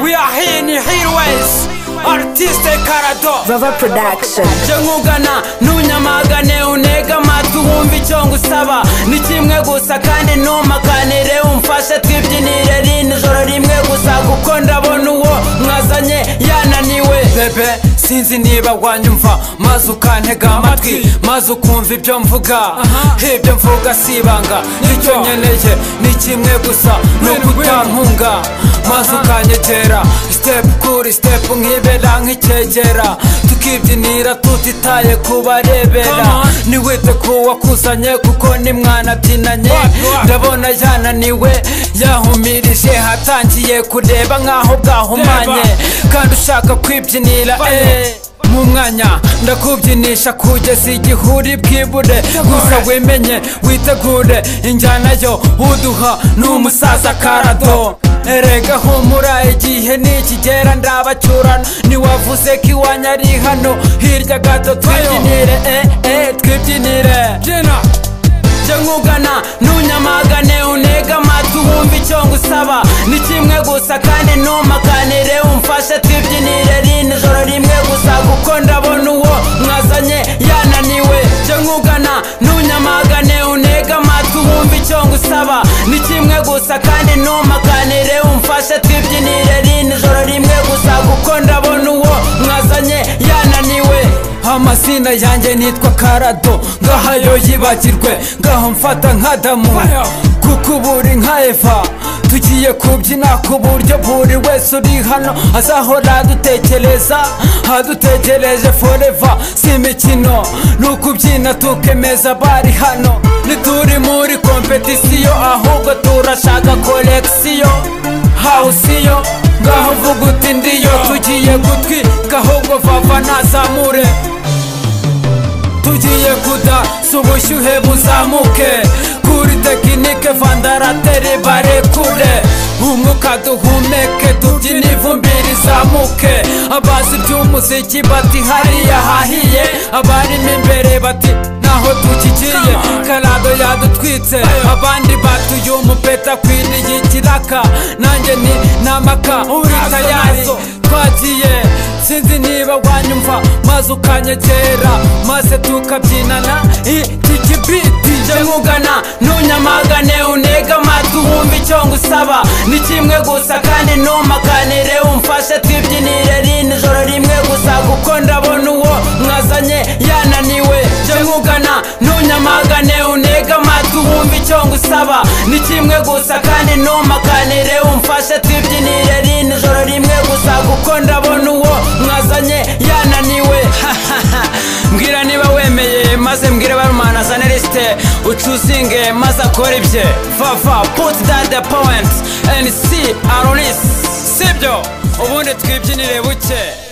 We are here in Heroes Artiste Karado Vava Production. Jengugana nunyamagane unega matu wumva icyo ngusaba ni kimwe gusa kandi ntumakanire umfashe twibyinire nijoro rimwe gusa kuko ndabona uwo mwazanye yananiwe bebe sinzi niba wanyumva maze ukantega amatwi maze ukumva ibyo mvuga ibyo mvuga sibanga nicyo nkeneye ni kimwe gusa nuko utankunga maze ukanyegera step kuri step nkibera nk'icyegera tukibyinira tutitaye kubarebera niwite kuwakuzanye kuko ni mwana byinanye ndabona yananiwe yahumirije hatangiye kureba nkaho bwahumanye kandi ushaka kwibyinira mu mwanya ndakubyinisha kugeza igihuri bwibure gusa wimenye witegure injyana yo uduha n'umusaza Karado erega humura igihe nikigera ndabacyurana niwavuze ko iwanyu ari hano hirya gato twibyinire twibyinire Jengugana nunyamagane unega matu wumva icyo ngusaba ni kimwe gusa kandi ntumakanire umfashe twibyinire nijoro rimwe gusa kuko ndabona uwo mwazanye yananiwe Jengugana nunyamagane unega matu wumva icyo ngusaba ni kimwe gusa kandi ntumakanire umfashe twibyinire nijoro rimwe gusa kuko ndabona uwo mwazanye yananiwe amazina yanjye nitwa Karado ngahayo yibagirwe ngaho mfata nk'Adamu kuko uburi nka Eva tugiye kubyina ku buryo buri wese uri hano azahora adutegereje forever si imikino ni ukubyina tukemeza bari hano ntituri muri kompetisiyo ahubwo turashaka kolekisiyo hawusiyo ngaho vuga uti ndiyo tugiye gutwika ahubwo vava nazamure tugiye kudasa ubushyuhe buzamuke kuri tekinike vandarateri barekure umwuka duhumeke tubyine ivumbi rizamuke abazi by'umuziki bati hariya hahiye abarimo imbere bati naho tukigiye Karado yadutwitse abandi batuye umupeta akwiriye ikiraka nanjye ni namaka uri tayari twagiye sinzi niba wanyumva maze ukanyegera maze tukabyinana iki kibiti Jengugana nunyamagane unega matu wumva icyo ngusaba ni kimwe gusa kandi ntumakanire umfashe twibyinire nijoro rimwe gusa kuko ndabona uwo mwazanye yananiwe Jengugana nunyamagane unega matu wumva icyo ngusaba ni kimwe gusa kandi ntumakanire umfashe twibyinire nijoro rimwe gusa kuko ndabona uwo mwazanye yananiwe mbwira niba wemeye maze mbwire barumana azane lisite ucuzinge maze akora ibye Vava put that the point and see Aronis sibyo ubundi twibyinire buke